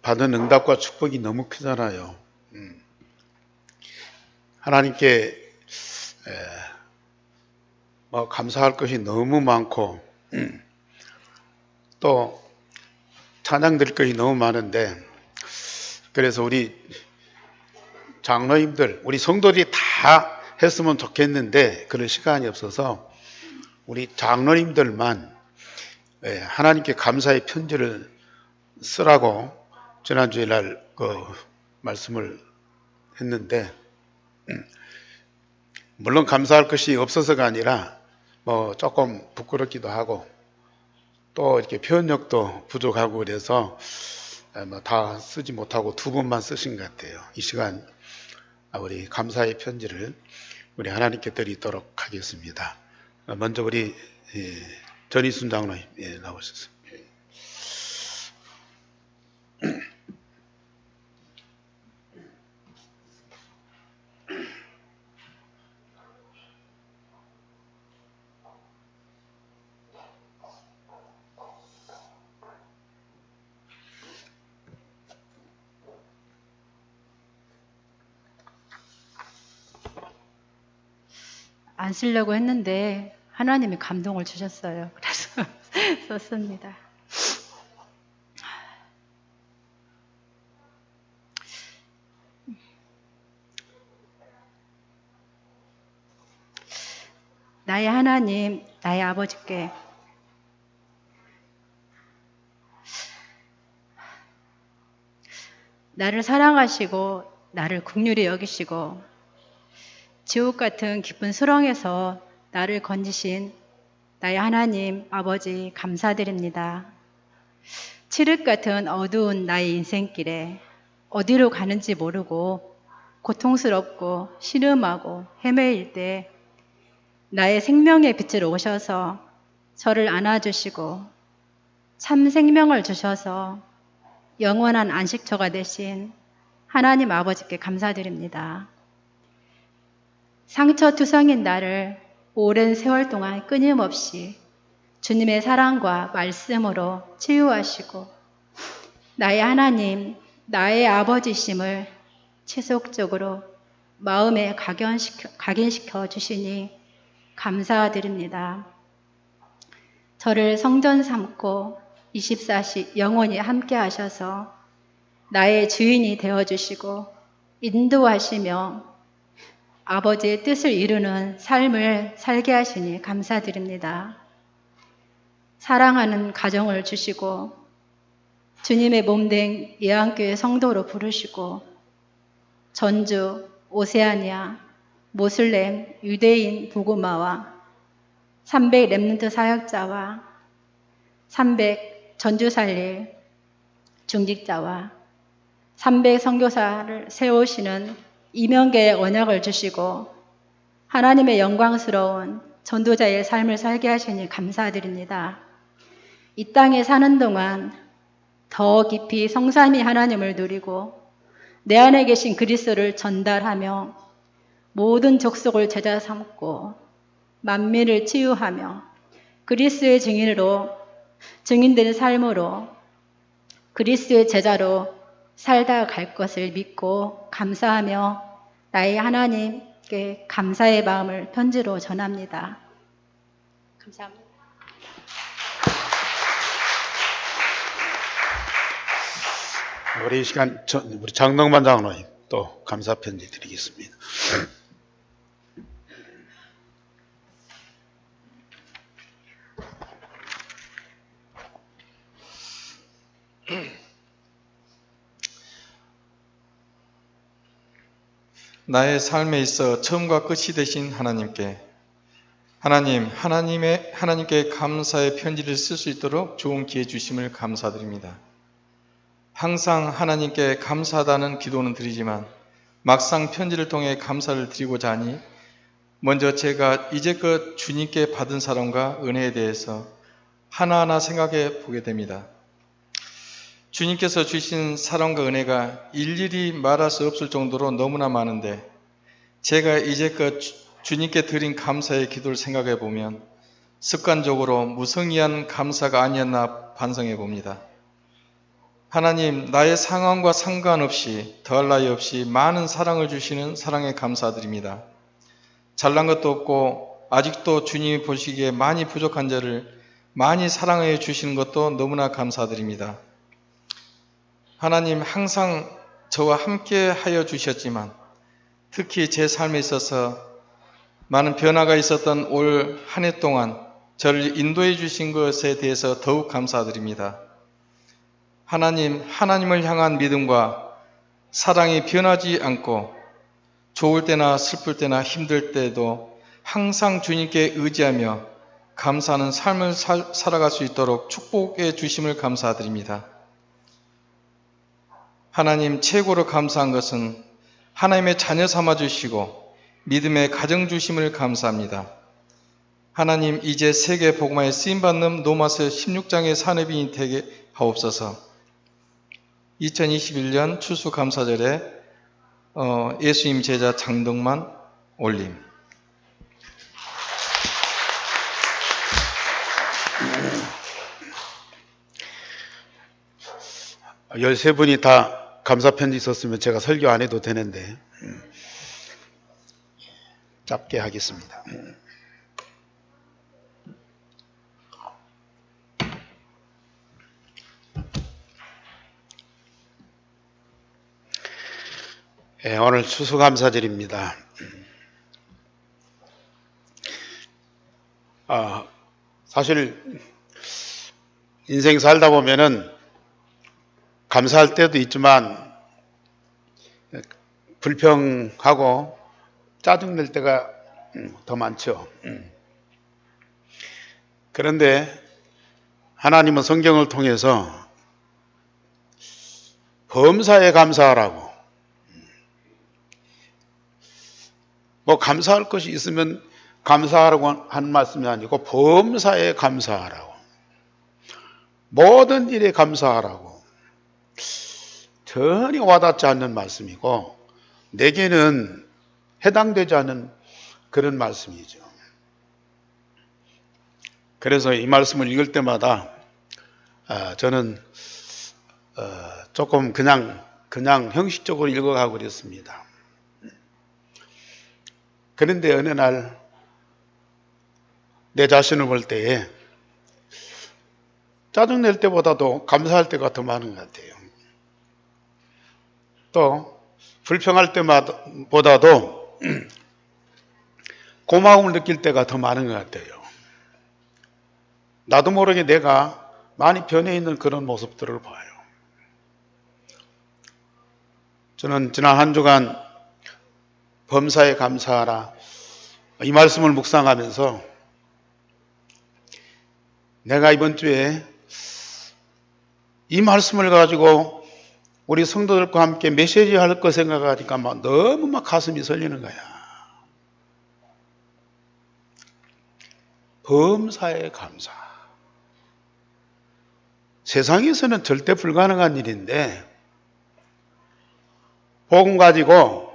받은 응답과 축복이 너무 크잖아요. 하나님께 감사할 것이 너무 많고 또 찬양드릴 것이 너무 많은데, 그래서 우리 장로님들, 우리 성도들이 다 했으면 좋겠는데 그럴 시간이 없어서 우리 장로님들만 하나님께 감사의 편지를 쓰라고 지난주에 날 말씀을 했는데, 물론 감사할 것이 없어서가 아니라 조금 부끄럽기도 하고 또 이렇게 표현력도 부족하고 그래서 다 쓰지 못하고 두 분만 쓰신 것 같아요. 이 시간 우리 감사의 편지를 우리 하나님께 드리도록 하겠습니다. 먼저 우리 전희순 장로님 나오셨습니다. 안 쓰려고 했는데 하나님이 감동을 주셨어요. 그래서 썼습니다. 나의 하나님, 나의 아버지께 나를 사랑하시고 나를 긍휼히 여기시고 지옥 같은 깊은 수렁에서 나를 건지신 나의 하나님 아버지 감사드립니다. 칠흑 같은 어두운 나의 인생길에 어디로 가는지 모르고 고통스럽고 신음하고 헤매일 때 나의 생명의 빛으로 오셔서 저를 안아주시고 참 생명을 주셔서 영원한 안식처가 되신 하나님 아버지께 감사드립니다. 상처투성인 나를 오랜 세월 동안 끊임없이 주님의 사랑과 말씀으로 치유하시고 나의 하나님, 나의 아버지심을 지속적으로 마음에 각인시켜 주시니 감사드립니다. 저를 성전 삼고 24시 영원히 함께 하셔서 나의 주인이 되어주시고 인도하시며 아버지의 뜻을 이루는 삶을 살게 하시니 감사드립니다. 사랑하는 가정을 주시고 주님의 몸된 예안교회 성도로 부르시고 전주, 오세아니아, 모슬렘, 유대인 부고마와 300 렘넌트 사역자와 300 전주살릴 중직자와 300 선교사를 세우시는 이명계의 언약을 주시고 하나님의 영광스러운 전도자의 삶을 살게 하시니 감사드립니다. 이 땅에 사는 동안 더 깊이 성삼위 하나님을 누리고 내 안에 계신 그리스도를 전달하며 모든 족속을 제자 삼고 만민을 치유하며 그리스도의 증인되는 삶으로 그리스도의 제자로 살다 갈 것을 믿고 감사하며 나의 하나님께 감사의 마음을 편지로 전합니다. 감사합니다. 우리 이 시간 우리 장동만 장로님 또 감사 편지 드리겠습니다. 나의 삶에 있어 처음과 끝이 되신 하나님께 하나님께 감사의 편지를 쓸 수 있도록 좋은 기회 주심을 감사드립니다. 항상 하나님께 감사하다는 기도는 드리지만 막상 편지를 통해 감사를 드리고자 하니 먼저 제가 이제껏 주님께 받은 사랑과 은혜에 대해서 하나하나 생각해 보게 됩니다. 주님께서 주신 사랑과 은혜가 일일이 말할 수 없을 정도로 너무나 많은데 제가 이제껏 주님께 드린 감사의 기도를 생각해 보면 습관적으로 무성의한 감사가 아니었나 반성해 봅니다. 하나님, 나의 상황과 상관없이 더할 나위 없이 많은 사랑을 주시는 사랑에 감사드립니다. 잘난 것도 없고 아직도 주님이 보시기에 많이 부족한 자를 많이 사랑해 주시는 것도 너무나 감사드립니다. 하나님, 항상 저와 함께 하여 주셨지만 특히 제 삶에 있어서 많은 변화가 있었던 올 한 해 동안 저를 인도해 주신 것에 대해서 더욱 감사드립니다. 하나님, 하나님을 향한 믿음과 사랑이 변하지 않고 좋을 때나 슬플 때나 힘들 때도 항상 주님께 의지하며 감사하는 삶을 살아갈 수 있도록 축복해 주심을 감사드립니다. 하나님, 최고로 감사한 것은 하나님의 자녀 삼아 주시고 믿음의 가정 주심을 감사합니다. 하나님, 이제 세계 복음화에 쓰임받는 로마서 16장의 산업인이 되게 하옵소서. 2021년 추수감사절에 예수님 제자 장덕만 올림. 네. 13분이 다 감사편지 있었으면 제가 설교 안 해도 되는데 짧게 하겠습니다. 네, 오늘 추수감사절입니다. 사실 인생 살다 보면은 감사할 때도 있지만 불평하고 짜증낼 때가 더 많죠. 그런데 하나님은 성경을 통해서 범사에 감사하라고, 뭐 감사할 것이 있으면 감사하라고 하는 말씀이 아니고 범사에 감사하라고, 모든 일에 감사하라고, 전혀 와닿지 않는 말씀이고 내게는 해당되지 않는 그런 말씀이죠. 그래서 이 말씀을 읽을 때마다 저는 조금 그냥 형식적으로 읽어가고 그랬습니다. 그런데 어느 날 내 자신을 볼 때에 짜증낼 때보다도 감사할 때가 더 많은 것 같아요. 또 불평할 때보다도 고마움을 느낄 때가 더 많은 것 같아요. 나도 모르게 내가 많이 변해 있는 그런 모습들을 봐요. 저는 지난 한 주간 범사에 감사하라 이 말씀을 묵상하면서 내가 이번 주에 이 말씀을 가지고 우리 성도들과 함께 메시지 할 거 생각하니까 너무 가슴이 설리는 거야. 범사에 감사. 세상에서는 절대 불가능한 일인데 복음 가지고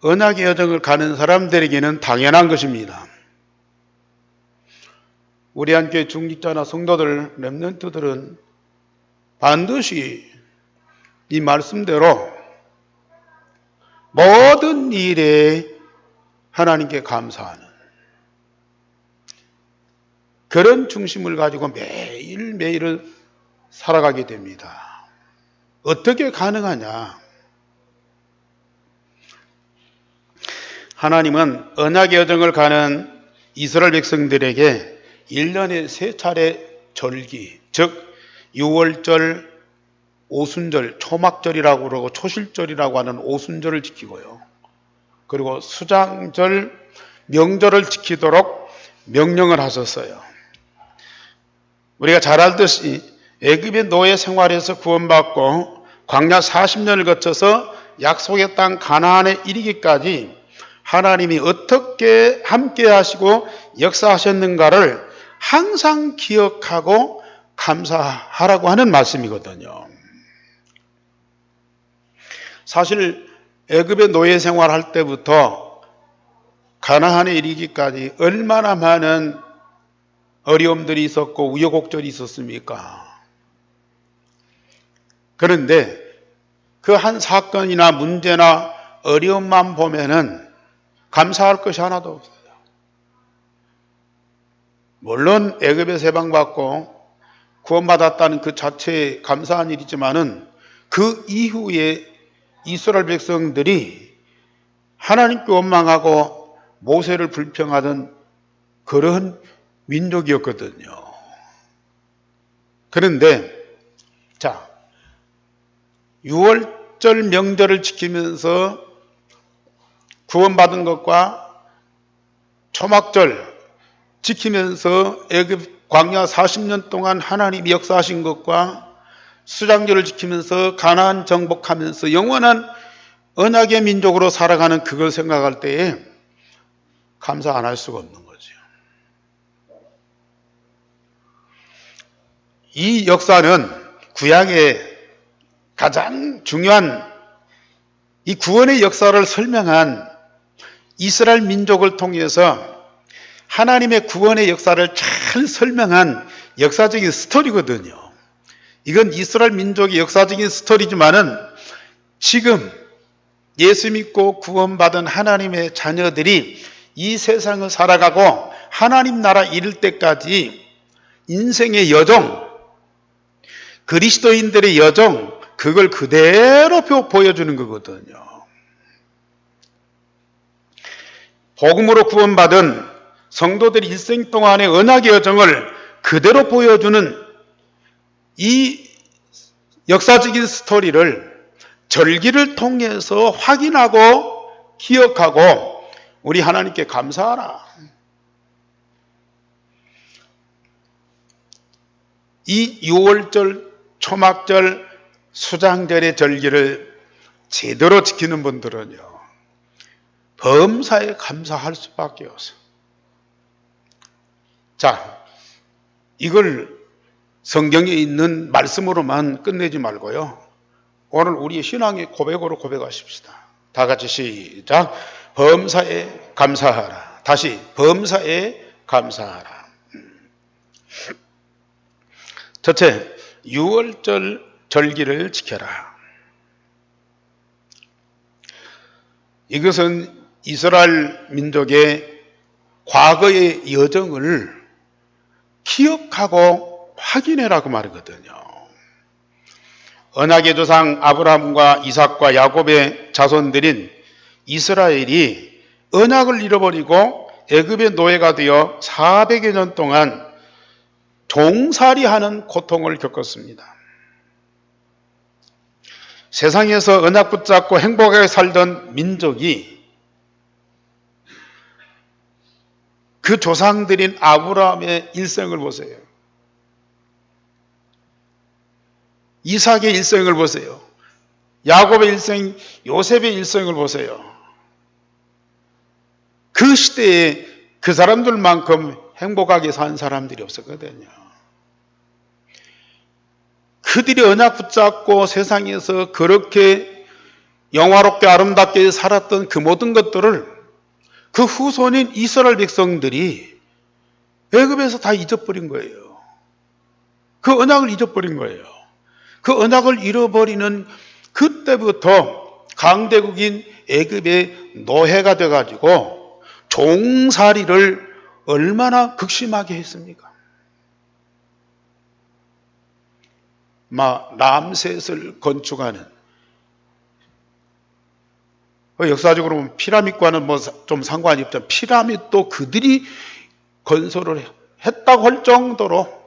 언약의 여정을 가는 사람들에게는 당연한 것입니다. 우리 한교회 중직자나 성도들, 렘넌트들은 반드시 이 말씀대로 모든 일에 하나님께 감사하는 그런 중심을 가지고 매일매일을 살아가게 됩니다. 어떻게 가능하냐? 하나님은 언약의 여정을 가는 이스라엘 백성들에게 1년에 3차례 절기, 즉 6월절, 오순절, 초막절이라고 그러고 초실절이라고 하는 오순절을 지키고요. 그리고 수장절, 명절을 지키도록 명령을 하셨어요. 우리가 잘 알듯이 애굽의 노예 생활에서 구원받고 광야 40년을 거쳐서 약속의 땅 가나안에 이르기까지 하나님이 어떻게 함께 하시고 역사하셨는가를 항상 기억하고 감사하라고 하는 말씀이거든요. 사실 애굽의 노예 생활할 때부터 가나안에 이르기까지 얼마나 많은 어려움들이 있었고 우여곡절이 있었습니까? 그런데 그 한 사건이나 문제나 어려움만 보면은 감사할 것이 하나도 없어요. 물론 애굽에서 해방받고 구원받았다는 그 자체에 감사한 일이지만은 그 이후에 이스라엘 백성들이 하나님께 원망하고 모세를 불평하던 그런 민족이었거든요. 그런데 자, 6월절 명절을 지키면서 구원받은 것과 초막절 지키면서 애굽 광야 40년 동안 하나님이 역사하신 것과 수장절을 지키면서 가나안 정복하면서 영원한 언약의 민족으로 살아가는 그걸 생각할 때에 감사 안 할 수가 없는 거죠. 이 역사는 구약의 가장 중요한 이 구원의 역사를 설명한 이스라엘 민족을 통해서 하나님의 구원의 역사를 잘 설명한 역사적인 스토리거든요. 이건 이스라엘 민족의 역사적인 스토리지만은 지금 예수 믿고 구원받은 하나님의 자녀들이 이 세상을 살아가고 하나님 나라 이를 때까지 인생의 여정, 그리스도인들의 여정, 그걸 그대로 보여주는 거거든요. 복음으로 구원받은 성도들이 일생 동안의 언약의 여정을 그대로 보여주는 이 역사적인 스토리를 절기를 통해서 확인하고 기억하고 우리 하나님께 감사하라. 이 6월절, 초막절, 수장절의 절기를 제대로 지키는 분들은요, 범사에 감사할 수밖에 없어요. 자, 이걸 성경에 있는 말씀으로만 끝내지 말고요. 오늘 우리의 신앙의 고백으로 고백하십시다. 다 같이 시작. 범사에 감사하라. 다시 범사에 감사하라. 첫째, 6월절 절기를 지켜라. 이것은 이스라엘 민족의 과거의 여정을 기억하고 확인해라고 말이거든요. 언약의 조상 아브라함과 이삭과 야곱의 자손들인 이스라엘이 언약을 잃어버리고 애굽의 노예가 되어 400여 년 동안 종살이하는 고통을 겪었습니다. 세상에서 언약 붙잡고 행복하게 살던 민족이 그 조상들인 아브라함의 일생을 보세요. 이삭의 일생을 보세요. 야곱의 일생, 요셉의 일생을 보세요. 그 시대에 그 사람들만큼 행복하게 산 사람들이 없었거든요. 그들이 언약 붙잡고 세상에서 그렇게 영화롭게 아름답게 살았던 그 모든 것들을 그 후손인 이스라엘 백성들이 애굽에서 다 잊어버린 거예요. 그 언약을 잊어버린 거예요. 그 언약을 잃어버리는 그때부터 강대국인 애굽의 노예가 돼가지고 종살이를 얼마나 극심하게 했습니까? 람셋을 건축하는, 역사적으로 보면 피라밋과는 좀 상관이 없지만 피라밋도 그들이 건설을 했다고 할 정도로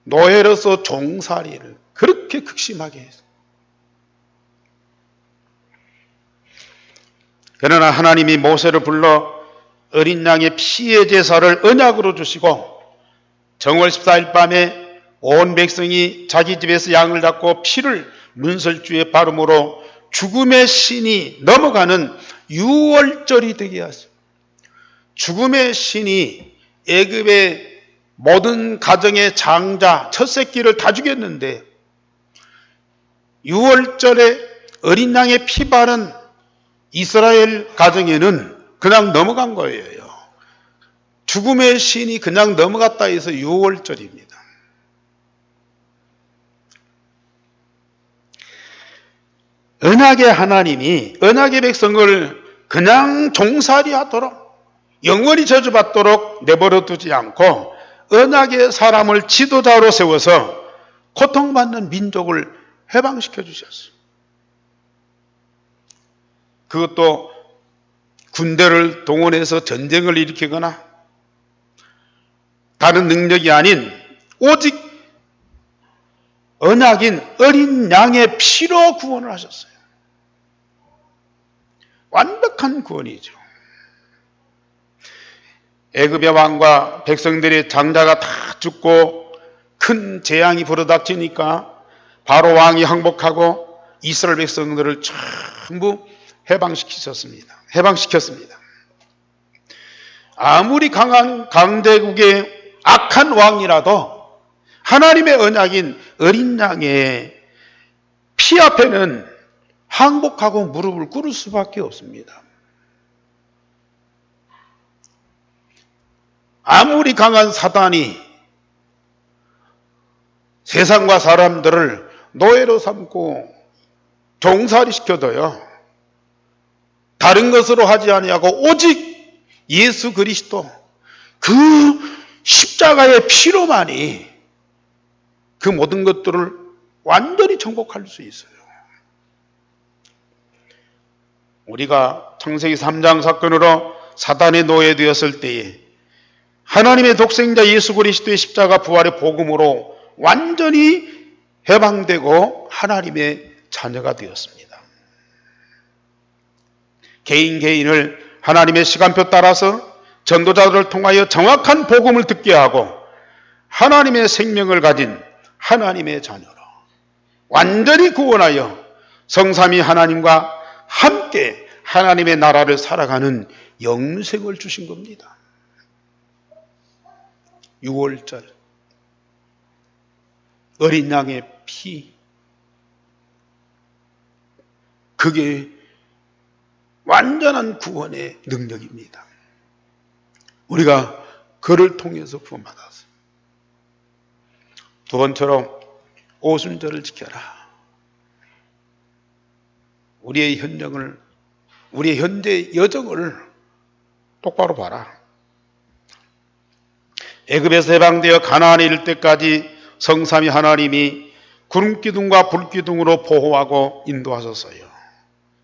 노예로서 종살이를 그렇게 극심하게 했어요. 그러나 하나님이 모세를 불러 어린 양의 피의 제사를 언약으로 주시고 정월 14일 밤에 온 백성이 자기 집에서 양을 잡고 피를 문설주에 바름으로 죽음의 신이 넘어가는 6월절이 되게 하셨어요. 죽음의 신이 애굽의 모든 가정의 장자, 첫 새끼를 다 죽였는데 6월절에 어린 양의 피 바른 이스라엘 가정에는 그냥 넘어간 거예요. 죽음의 신이 그냥 넘어갔다 해서 6월절입니다. 언약의 하나님이 언약의 백성을 그냥 종살이 하도록 영원히 저주받도록 내버려 두지 않고 언약의 사람을 지도자로 세워서 고통받는 민족을 해방시켜 주셨어요. 그것도 군대를 동원해서 전쟁을 일으키거나 다른 능력이 아닌 오직 언약인 어린 양의 피로 구원을 하셨어요. 완벽한 구원이죠. 애굽의 왕과 백성들의 장자가 다 죽고 큰 재앙이 불어닥치니까 바로 왕이 항복하고 이스라엘 백성들을 전부 해방시켰습니다. 아무리 강한 강대국의 악한 왕이라도 하나님의 언약인 어린 양의 피 앞에는 항복하고 무릎을 꿇을 수밖에 없습니다. 아무리 강한 사단이 세상과 사람들을 노예로 삼고 종살이 시켜도요, 다른 것으로 하지 아니하고 오직 예수 그리스도 그 십자가의 피로만이 그 모든 것들을 완전히 정복할 수 있어요. 우리가 창세기 3장 사건으로 사단의 노예되었을 때에 하나님의 독생자 예수 그리스도의 십자가 부활의 복음으로 완전히 해방되고 하나님의 자녀가 되었습니다. 개인을 하나님의 시간표 따라서 전도자들을 통하여 정확한 복음을 듣게 하고 하나님의 생명을 가진 하나님의 자녀로 완전히 구원하여 성삼위 하나님과 함께 하나님의 나라를 살아가는 영생을 주신 겁니다. 6월절 어린 양의 피, 그게 완전한 구원의 능력입니다. 우리가 그를 통해서 구원받았어요. 두 번째로 오순절을 지켜라. 우리의 현재 여정을 똑바로 봐라. 애굽에서 해방되어 가나안에 이를 때까지 성삼위 하나님이 구름기둥과 불기둥으로 보호하고 인도하셨어요.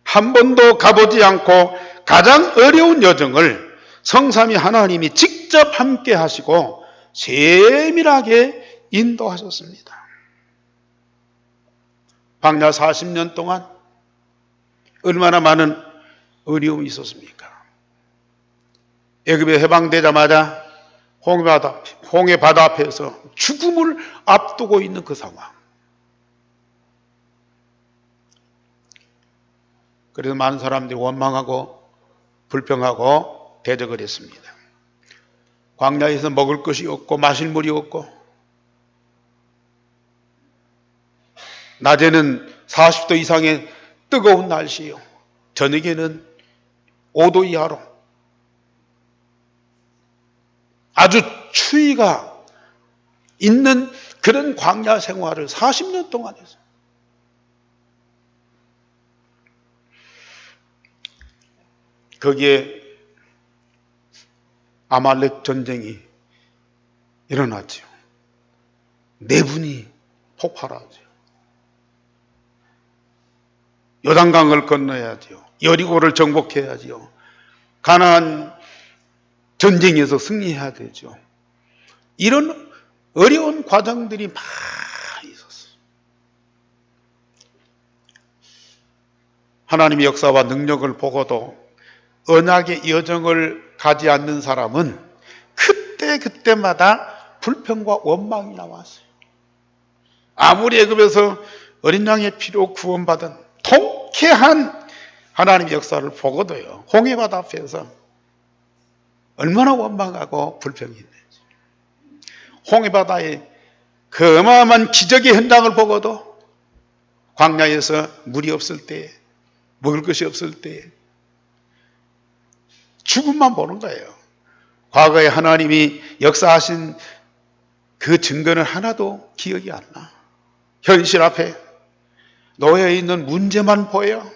한 번도 가보지 않고 가장 어려운 여정을 성삼위 하나님이 직접 함께 하시고 세밀하게 인도하셨습니다. 광야 40년 동안 얼마나 많은 어려움이 있었습니까? 애굽에 해방되자마자 홍해 바다 앞에서 죽음을 앞두고 있는 그 상황. 그래서 많은 사람들이 원망하고 불평하고 대적을 했습니다. 광야에서 먹을 것이 없고 마실 물이 없고 낮에는 40도 이상의 뜨거운 날씨요. 저녁에는 5도 이하로 아주 추위가 있는 그런 광야 생활을 40년 동안 했어요. 거기에 아말렉 전쟁이 일어났죠. 내분이 폭발하죠. 요단강을 건너야죠. 여리고를 정복해야죠. 가나안 전쟁에서 승리해야 되죠. 이런 어려운 과정들이 많이 있었어요. 하나님의 역사와 능력을 보고도 언약의 여정을 가지 않는 사람은 그때마다 불평과 원망이 나왔어요. 아무리 애굽에서 어린 양의 피로 구원받은 통쾌한 하나님의 역사를 보고도요, 홍해바다 앞에서 얼마나 원망하고 불평했는지. 홍해바다의 그 어마어마한 기적의 현장을 보고도 광야에서 물이 없을 때, 먹을 것이 없을 때 죽음만 보는 거예요. 과거에 하나님이 역사하신 그 증거는 하나도 기억이 안 나. 현실 앞에 놓여 있는 문제만 보여.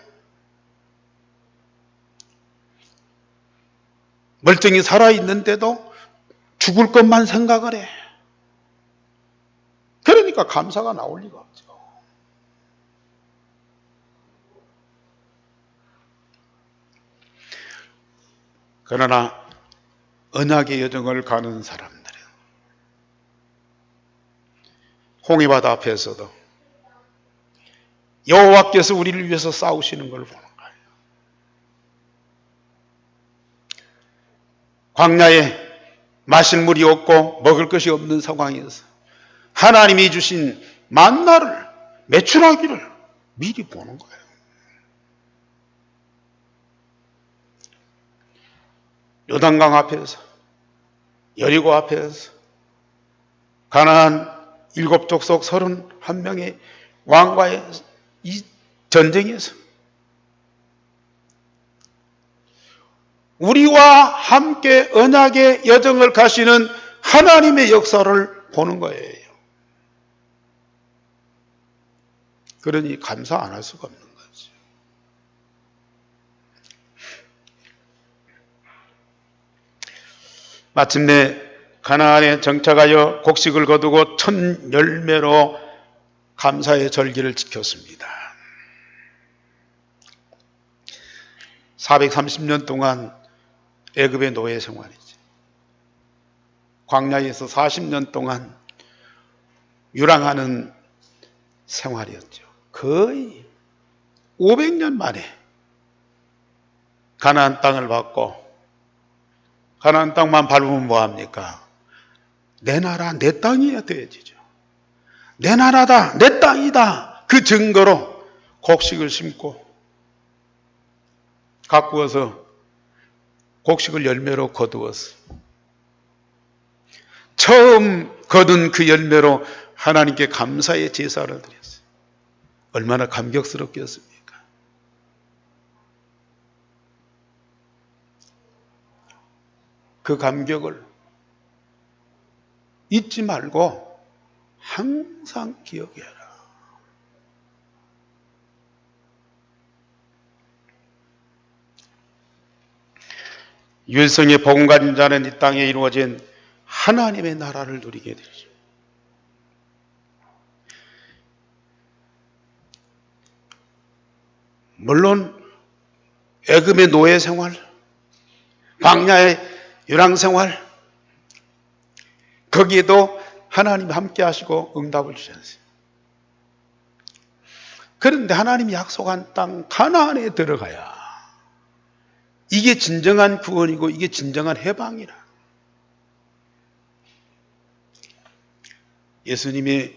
멀쩡히 살아있는데도 죽을 것만 생각을 해. 그러니까 감사가 나올 리가 없죠. 그러나 언약의 여정을 가는 사람들은 홍해바다 앞에서도 여호와께서 우리를 위해서 싸우시는 걸 보는 거예요. 광야에 마실 물이 없고 먹을 것이 없는 상황에서 하나님이 주신 만나를 매출하기를 미리 보는 거예요. 요단강 앞에서, 여리고 앞에서 가나안 7족속 31명의 왕과의 이 전쟁에서 우리와 함께 언약의 여정을 가시는 하나님의 역사를 보는 거예요. 그러니 감사 안 할 수가 없는 거죠. 마침내 가나안에 정착하여 곡식을 거두고 첫 열매로 감사의 절기를 지켰습니다. 430년 동안 애굽의 노예 생활이지. 광야에서 40년 동안 유랑하는 생활이었죠. 거의 500년 만에 가나안 땅을 받고, 가나안 땅만 밟으면 뭐합니까? 내 나라 내 땅이어야 되어지죠. 내 나라다 내 땅이다 그 증거로 곡식을 심고 가꾸어서 곡식을 열매로 거두었어. 처음 거둔 그 열매로 하나님께 감사의 제사를 드렸어요. 얼마나 감격스럽겠습니까? 그 감격을 잊지 말고 항상 기억해라. 율성의 복음 가진 자는 이 땅에 이루어진 하나님의 나라를 누리게 되죠. 물론 애굽의 노예 생활, 광야의 유랑 생활, 거기에도 하나님이 함께 하시고 응답을 주셨어요. 그런데 하나님이 약속한 땅 가나안에 들어가야 이게 진정한 구원이고 이게 진정한 해방이라. 예수님이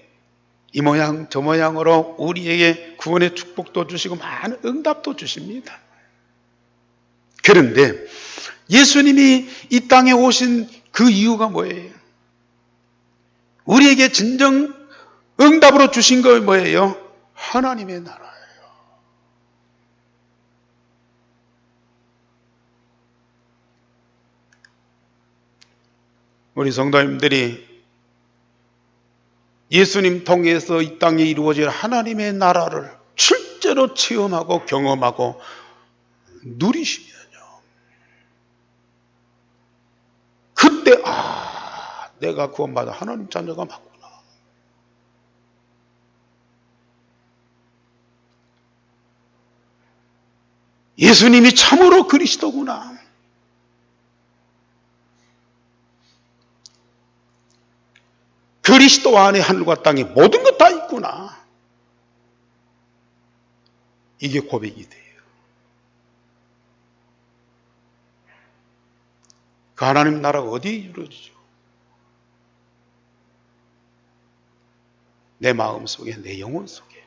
이 모양 저 모양으로 우리에게 구원의 축복도 주시고 많은 응답도 주십니다. 그런데 예수님이 이 땅에 오신 그 이유가 뭐예요? 우리에게 진정 응답으로 주신 거 뭐예요? 하나님의 나라예요. 우리 성도님들이 예수님 통해서 이 땅에 이루어질 하나님의 나라를 실제로 체험하고 경험하고 누리시면요, 그때 내가 구원받아 하나님 자녀가 맞구나. 예수님이 참으로 그리스도구나. 그리스도 안에 하늘과 땅에 모든 것 다 있구나. 이게 고백이 돼요. 그 하나님 나라가 어디에 이루어지죠? 내 마음 속에, 내 영혼 속에,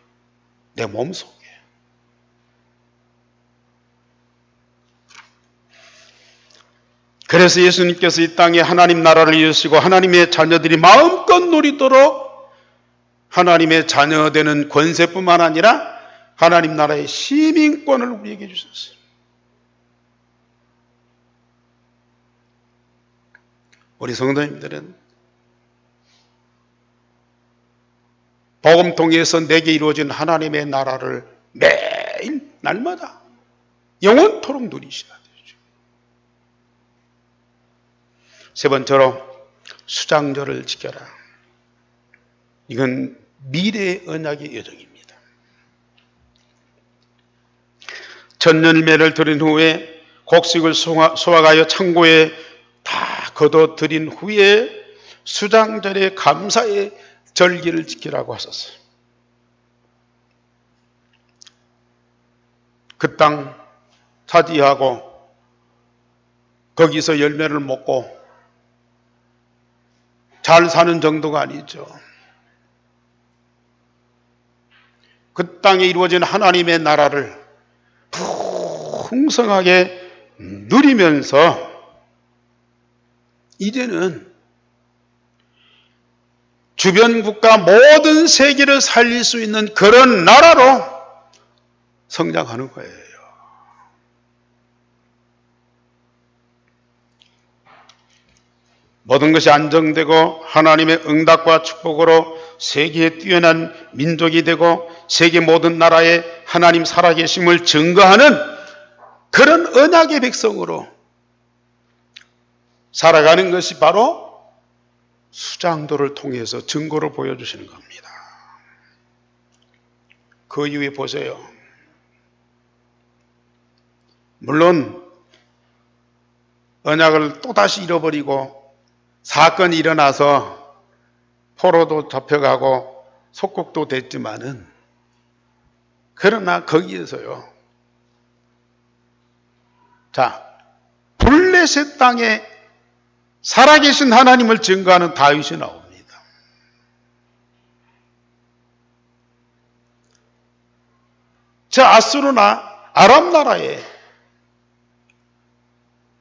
내 몸 속에. 그래서 예수님께서 이 땅에 하나님 나라를 이루시고 하나님의 자녀들이 마음껏 누리도록 하나님의 자녀 되는 권세뿐만 아니라 하나님 나라의 시민권을 우리에게 주셨어요. 우리 성도님들은 복음 통해서 내게 이루어진 하나님의 나라를 매일 날마다 영원토록 누리셔야 되죠. 세 번째로 수장절을 지켜라. 이건 미래의 언약의 여정입니다. 전열매를 드린 후에 곡식을 수확하여 창고에 다 거둬들인 후에 수장절의 감사의 절기를 지키라고 하셨어요. 그 땅 차지하고 거기서 열매를 먹고 잘 사는 정도가 아니죠. 그 땅에 이루어진 하나님의 나라를 풍성하게 누리면서 이제는 주변 국가 모든 세계를 살릴 수 있는 그런 나라로 성장하는 거예요. 모든 것이 안정되고 하나님의 응답과 축복으로 세계에 뛰어난 민족이 되고 세계 모든 나라에 하나님 살아계심을 증거하는 그런 언약의 백성으로 살아가는 것이 바로 수장도를 통해서 증거로 보여주시는 겁니다. 그 이후에 보세요. 물론 언약을 또다시 잃어버리고 사건이 일어나서 포로도 잡혀가고 속국도 됐지만은 그러나 거기에서요. 자, 블레셋 땅에 살아계신 하나님을 증거하는 다윗이 나옵니다. 저 아수르나 아람 나라에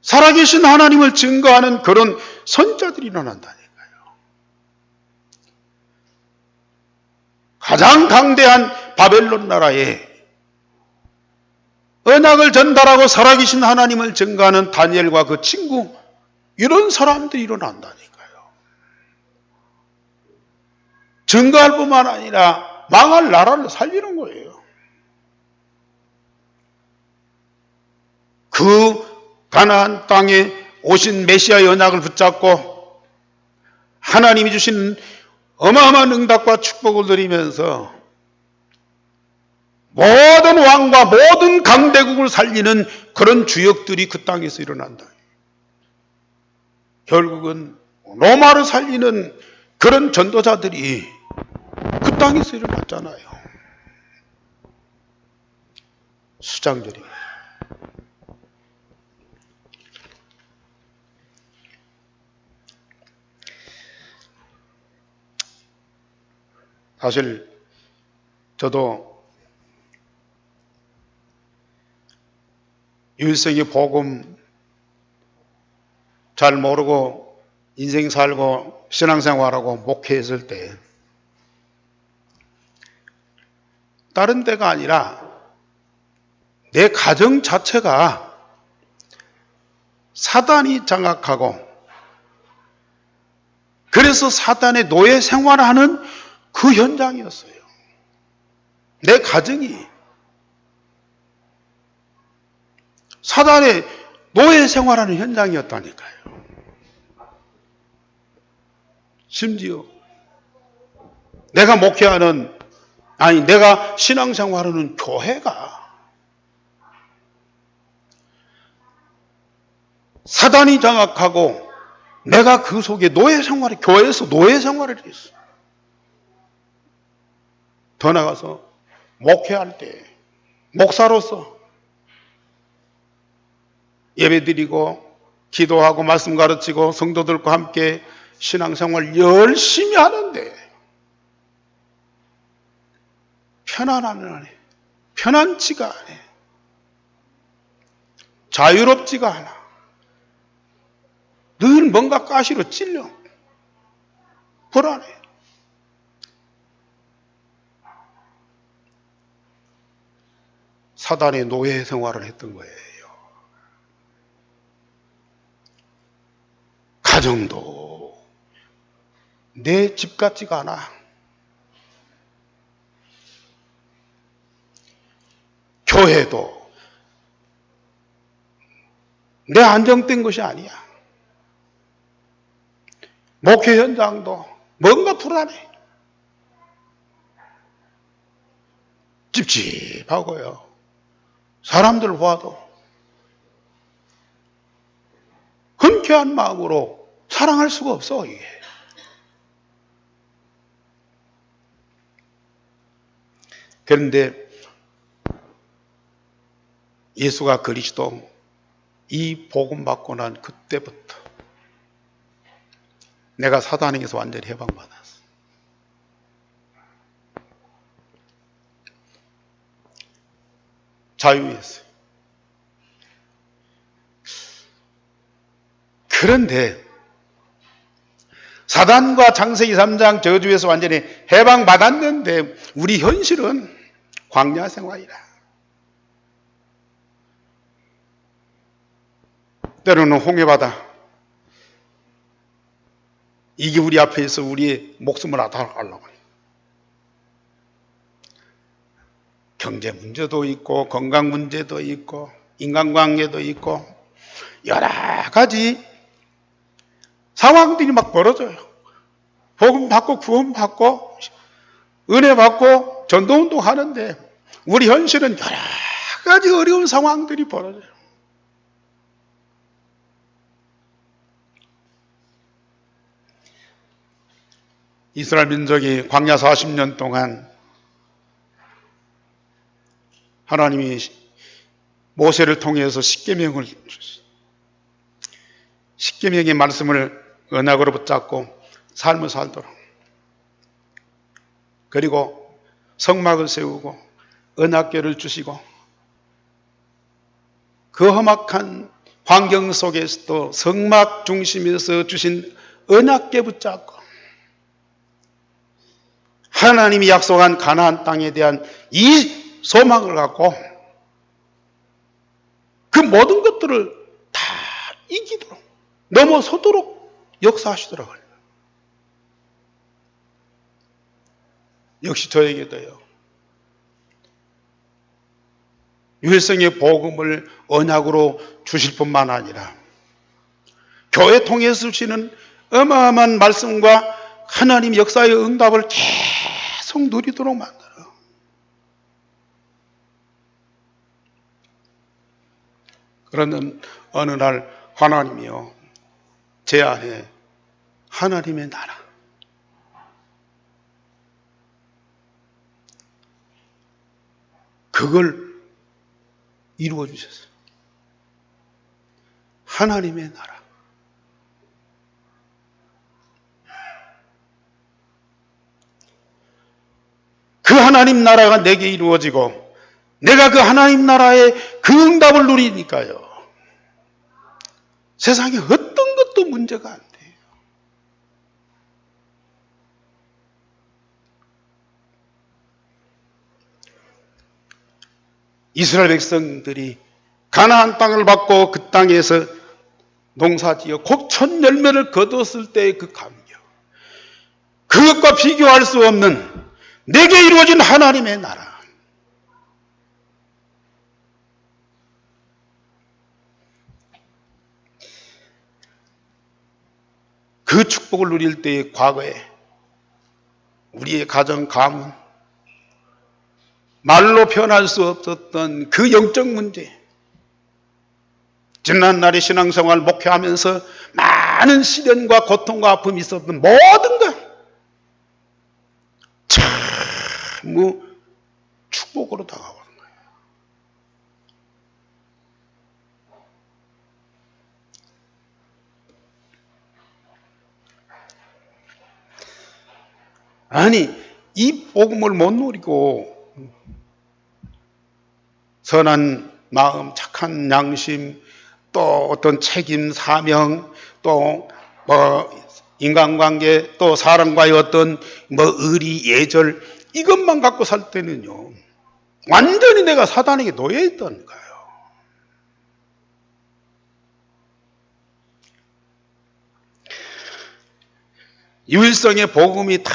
살아계신 하나님을 증거하는 그런 선자들이 일어난다니까요. 가장 강대한 바벨론 나라에 언약을 전달하고 살아계신 하나님을 증거하는 다니엘과 그 친구, 이런 사람들이 일어난다니까요. 증거할 뿐만 아니라 망할 나라를 살리는 거예요. 그 가나안 땅에 오신 메시아의 언약을 붙잡고 하나님이 주신 어마어마한 응답과 축복을 누리면서 모든 왕과 모든 강대국을 살리는 그런 주역들이 그 땅에서 일어난다. 결국은 로마를 살리는 그런 전도자들이 그 땅에서 일어났잖아요. 수장절입니다. 사실 저도 일생의 복음 잘 모르고 인생 살고 신앙생활하고 목회했을 때 다른 데가 아니라 내 가정 자체가 사단이 장악하고 그래서 사단의 노예 생활하는 그 현장이었어요. 내 가정이 사단의 노예 생활하는 현장이었다니까요. 심지어 내가 목회하는, 아니 내가 신앙생활하는 교회가 사단이 장악하고 내가 그 속에 노예 생활을, 교회에서 노예 생활을 했어. 더 나가서 목회할 때 목사로서 예배드리고 기도하고 말씀 가르치고 성도들과 함께 신앙생활 열심히 하는데 편안치가 않아. 자유롭지가 않아. 늘 뭔가 가시로 찔려. 불안해. 사단의 노예 생활을 했던 거예요. 가정도 내 집 같지가 않아. 교회도 내 안정된 것이 아니야. 목회 현장도 뭔가 불안해. 찝찝하고요. 사람들 봐도 흔쾌한 마음으로 사랑할 수가 없어, 이게. 그런데 예수가 그리스도 이 복음 받고 난 그때부터 내가 사단에게서 완전히 해방받았어. 자유했어요. 그런데 사단과 창세기 3장 저주에서 완전히 해방받았는데 우리 현실은 광야 생활이라. 때로는 홍해바다. 이게 우리 앞에 있어 우리의 목숨을 앗아가려고 해요. 경제 문제도 있고 건강 문제도 있고 인간관계도 있고 여러 가지 상황들이 막 벌어져요. 복음 받고 구원 받고 은혜 받고 전도운동 하는데 우리 현실은 여러 가지 어려운 상황들이 벌어져요. 이스라엘 민족이 광야 40년 동안 하나님이 모세를 통해서 십계명을 주셨어요. 십계명의 말씀을 언약으로 붙잡고 삶을 살도록, 그리고 성막을 세우고 언약궤를 주시고 그 험악한 환경 속에서도 성막 중심에서 주신 언약궤 붙잡고 하나님이 약속한 가나안 땅에 대한 이 소망을 갖고 그 모든 것들을 다 이기도록 넘어서도록 역사하시더라고요. 역시 저에게도요. 유일성의 복음을 언약으로 주실 뿐만 아니라 교회 통해서 주시는 어마어마한 말씀과 하나님 역사의 응답을 계속 누리도록 만들어요. 그러는 어느 날 하나님이요, 제 안에 하나님의 나라, 그걸 이루어 주셨어요. 하나님의 나라. 그 하나님 나라가 내게 이루어지고 내가 그 하나님 나라의 그 응답을 누리니까요, 세상에 어떤 것도 문제가 안 돼요. 이스라엘 백성들이 가나안 땅을 받고 그 땅에서 농사지어 곡천 열매를 거뒀을 때의 그 감격, 그것과 비교할 수 없는 내게 이루어진 하나님의 나라. 그 축복을 누릴 때의 과거에 우리의 가정, 가문, 말로 표현할 수 없었던 그 영적 문제, 지난날의 신앙생활 목회하면서 많은 시련과 고통과 아픔이 있었던 모든 것 전부 축복으로 다가오는 거예요. 아니, 이 복음을 못 누리고 선한 마음, 착한 양심, 또 어떤 책임, 사명, 또 인간관계, 또 사람과의 어떤 의리, 예절, 이것만 갖고 살 때는요, 완전히 내가 사단에게 노예했던 거예요. 유일성의 복음이 다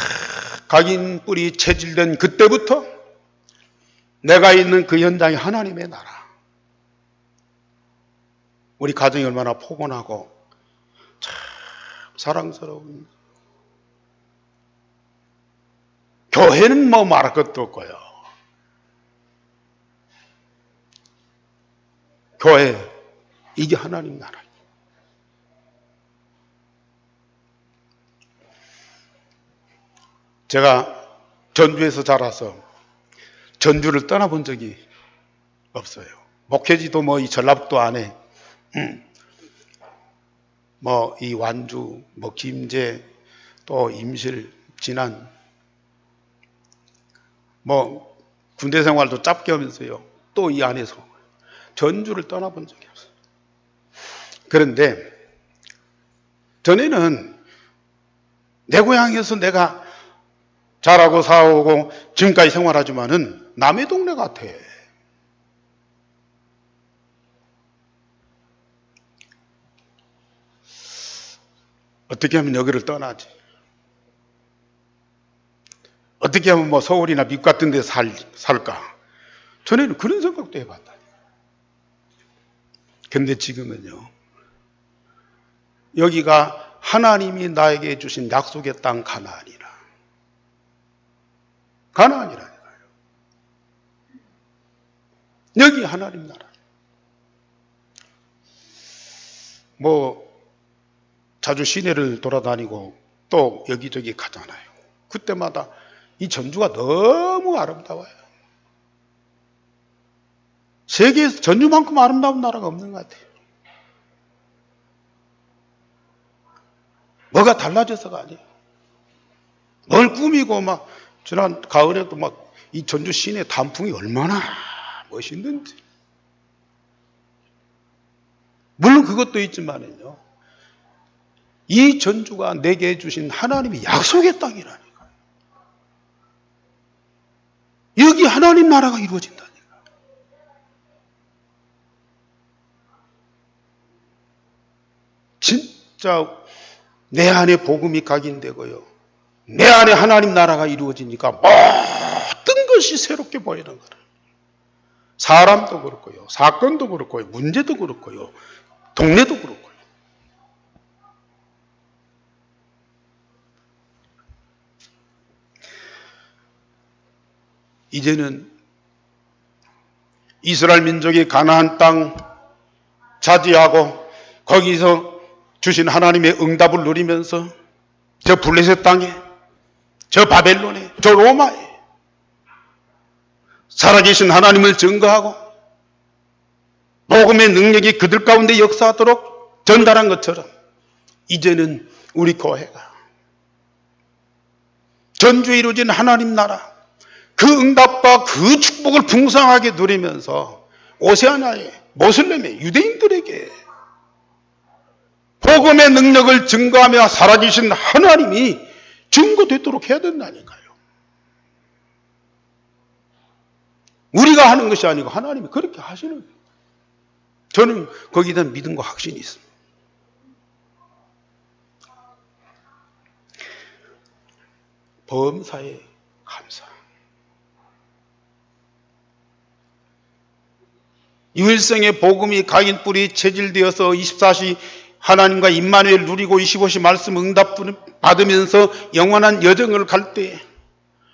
각인 뿌리 체질된 그때부터 내가 있는 그 현장이 하나님의 나라. 우리 가정이 얼마나 포근하고 참 사랑스러운. 교회는 뭐 말할 것도 없고요. 교회, 이게 하나님 나라. 제가 전주에서 자라서 전주를 떠나본 적이 없어요. 목회지도 뭐 이 전라북도 안에 뭐 이 완주, 뭐 김제, 또 임실, 진안, 뭐 군대 생활도 짧게 하면서요. 또 이 안에서 전주를 떠나본 적이 없어요. 그런데 전에는 내 고향에서 내가 자라고 살아오고 지금까지 생활하지만은 남의 동네 같아. 어떻게 하면 여기를 떠나지? 어떻게 하면 뭐 서울이나 미국 같은 데 살까? 전에는 그런 생각도 해봤다. 근데 지금은요, 여기가 하나님이 나에게 주신 약속의 땅 가나안이라. 가나안이라니까요. 여기 하나님 나라. 뭐 자주 시내를 돌아다니고 또 여기저기 가잖아요. 그때마다 이 전주가 너무 아름다워요. 세계에서 전주만큼 아름다운 나라가 없는 것 같아요. 뭐가 달라져서가 아니에요. 뭘 꾸미고 막 지난 가을에도 막 이 전주 시내 단풍이 얼마나 멋있는지. 물론 그것도 있지만은요, 이 전주가 내게 주신 하나님의 약속의 땅이라니까요. 여기 하나님 나라가 이루어진다니까요. 진짜 내 안에 복음이 각인되고요, 내 안에 하나님 나라가 이루어지니까 모든 것이 새롭게 보이는 거예요. 사람도 그렇고요, 사건도 그렇고요, 문제도 그렇고요, 동네도 그렇고요. 이제는 이스라엘 민족이 가나안 땅 차지하고 거기서 주신 하나님의 응답을 누리면서 저 블레셋 땅에, 저 바벨론에, 저 로마에 살아계신 하나님을 증거하고 복음의 능력이 그들 가운데 역사하도록 전달한 것처럼 이제는 우리 교회가 전주에 이루어진 하나님 나라, 그 응답과 그 축복을 풍성하게 누리면서 오세아나의 모슬렘의 유대인들에게 복음의 능력을 증거하며 살아계신 하나님이 증거되도록 해야 된다니까요. 우리가 하는 것이 아니고 하나님이 그렇게 하시는 거예요. 저는 거기에 대한 믿음과 확신이 있습니다. 범사에 감사. 유일성의 복음이 각인뿔이 체질되어서 24시 하나님과 임마누엘 누리고 25시 말씀 응답 받으면서 영원한 여정을 갈 때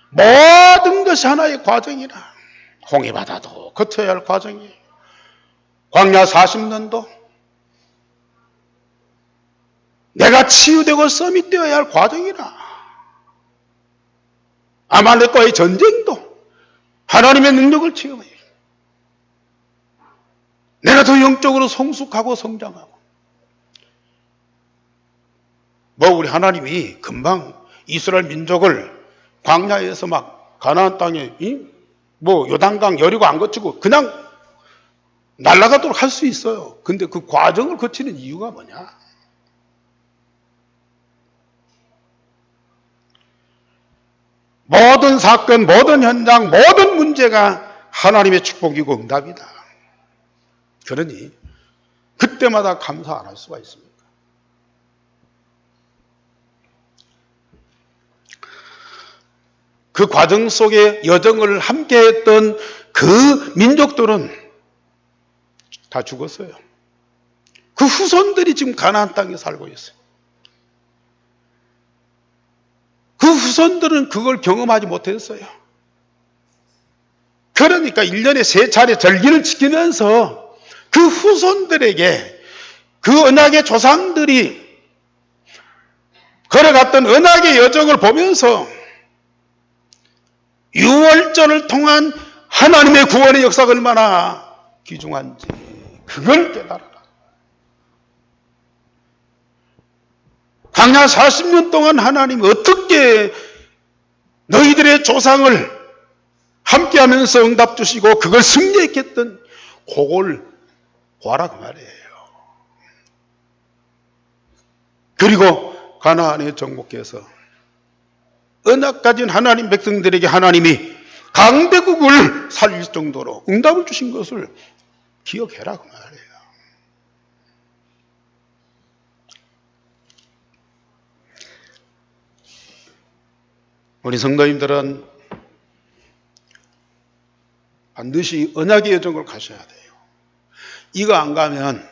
모든 것이 하나의 과정이라. 홍해바다도 거쳐야 할 과정이에요. 광야 40년도 내가 치유되고 서밋되어야 할 과정이라. 아말렉과의 전쟁도 하나님의 능력을 체험해요. 내가 더 영적으로 성숙하고 성장하고. 뭐 우리 하나님이 금방 이스라엘 민족을 광야에서 막 가나안 땅에 뭐 요단강 여리고 안 거치고 그냥 날아가도록 할 수 있어요. 근데 그 과정을 거치는 이유가 뭐냐? 모든 사건, 모든 현장, 모든 문제가 하나님의 축복이고 응답이다. 그러니 그때마다 감사 안 할 수가 있습니까? 그 과정 속에 여정을 함께했던 그 민족들은 다 죽었어요. 그 후손들이 지금 가나안 땅에 살고 있어요. 그 후손들은 그걸 경험하지 못했어요. 그러니까 1년에 3차례 절기를 지키면서 그 후손들에게 그 언약의 조상들이 걸어갔던 언약의 여정을 보면서 유월절을 통한 하나님의 구원의 역사가 얼마나 귀중한지 그걸 깨달아라. 광야 40년 동안 하나님이 어떻게 너희들의 조상을 함께하면서 응답 주시고 그걸 승리했게 했던 그걸 보아라 그 말이에요. 그리고 가나안의 정복해서 언약 가진 하나님 백성들에게 하나님이 강대국을 살릴 정도로 응답을 주신 것을 기억해라 그 말이에요. 우리 성도님들은 반드시 언약의 여정을 가셔야 돼요. 이거 안 가면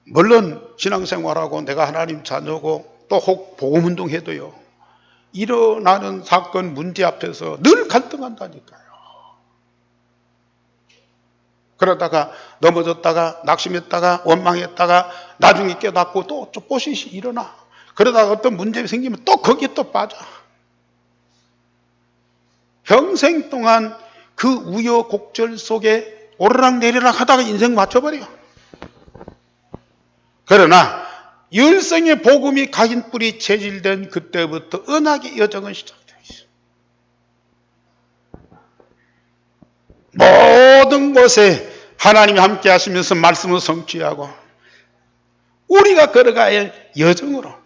물론 신앙생활하고 내가 하나님 자녀고 또 혹 복음운동해도요. 일어나는 사건 문제 앞에서 늘 갈등한다니까요. 그러다가 넘어졌다가 낙심했다가 원망했다가 나중에 깨닫고 또 뽀시시 일어나. 그러다가 어떤 문제가 생기면 또 거기에 또 빠져. 평생 동안 그 우여곡절 속에 오르락내리락 하다가 인생 맞춰버려요. 그러나 열성의 복음이 각인뿔이 체질된 그때부터 언약의 여정은 시작되어 있어요. 모든 곳에 하나님이 함께 하시면서 말씀을 성취하고 우리가 걸어가야 할 여정으로.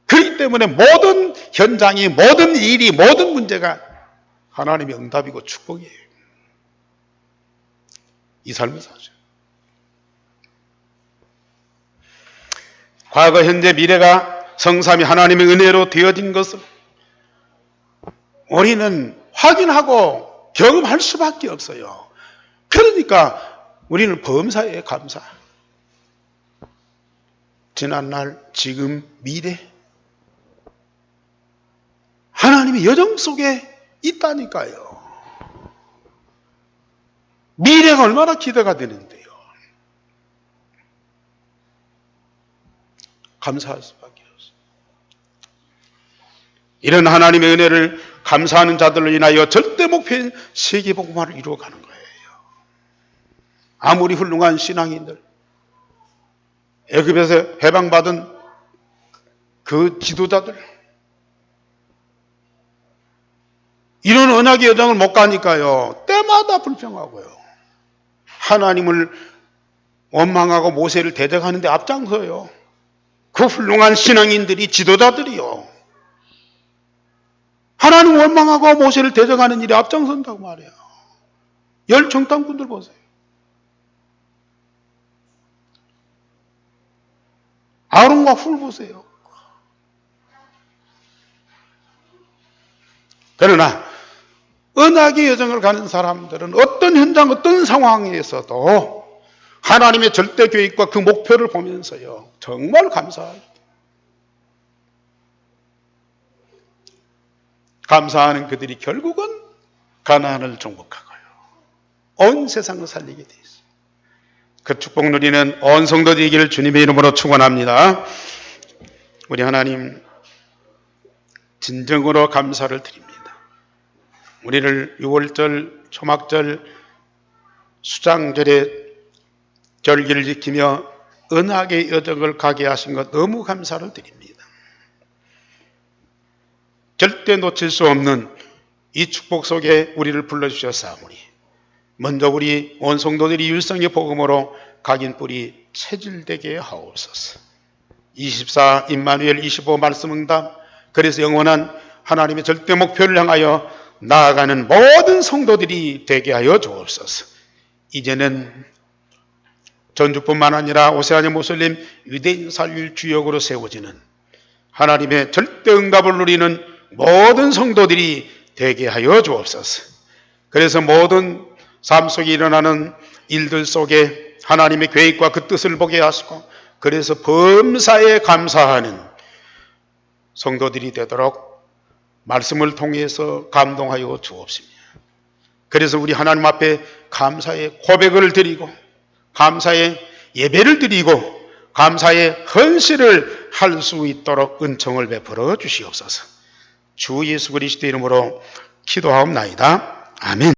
그렇기 때문에 모든 현장이 모든 일이 모든 문제가 하나님의 응답이고 축복이에요. 이 삶을 사죠. 과거, 현재, 미래가 성삼위 하나님의 은혜로 되어진 것을 우리는 확인하고 경험할 수밖에 없어요. 그러니까 우리는 범사에 감사. 지난날, 지금, 미래. 하나님의 여정 속에 있다니까요. 미래가 얼마나 기대가 되는데요. 감사할 수밖에 없어요. 이런 하나님의 은혜를 감사하는 자들로 인하여 절대 목표인 세계복음화를 이루어가는 거예요. 아무리 훌륭한 신앙인들, 애굽에서 해방받은 그 지도자들, 이런 언약의 여정을 못 가니까요. 때마다 불평하고요. 하나님을 원망하고 모세를 대적하는 데 앞장서요. 그 훌륭한 신앙인들이 지도자들이요. 하나님 원망하고 모세를 대적하는 일에 앞장선다고 말해요. 열정탐꾼들 보세요. 아론과 훌 보세요. 그러나 언약의 여정을 가는 사람들은 어떤 현장, 어떤 상황에서도 하나님의 절대 계획과 그 목표를 보면서요. 정말 감사해요. 감사하는 그들이 결국은 가나안을 정복하고요. 온 세상을 살리게 돼 있어요. 그 축복 누리는 온 성도 되기를 주님의 이름으로 축원합니다. 우리 하나님 진정으로 감사를 드립니다. 우리를 유월절, 초막절, 수장절에 절기를 지키며 언약의 여정을 가게 하신 것 너무 감사를 드립니다. 절대 놓칠 수 없는 이 축복 속에 우리를 불러주셨사오니 먼저 우리 온 성도들이 율성의 복음으로 각인뿔이 체질되게 하옵소서. 24 임마누엘 25 말씀 응답. 그래서 영원한 하나님의 절대 목표를 향하여 나아가는 모든 성도들이 되게 하여 주옵소서. 이제는 전주뿐만 아니라 오세아니아 모슬림 유대인 살릴 주역으로 세워지는 하나님의 절대 응답을 누리는 모든 성도들이 되게 하여 주옵소서. 그래서 모든 삶 속에 일어나는 일들 속에 하나님의 계획과 그 뜻을 보게 하시고, 그래서 범사에 감사하는 성도들이 되도록 말씀을 통해서 감동하여 주옵소서. 그래서 우리 하나님 앞에 감사의 고백을 드리고, 감사의 예배를 드리고, 감사의 헌신을 할 수 있도록 은총을 베풀어 주시옵소서. 주 예수 그리스도 이름으로 기도하옵나이다. 아멘.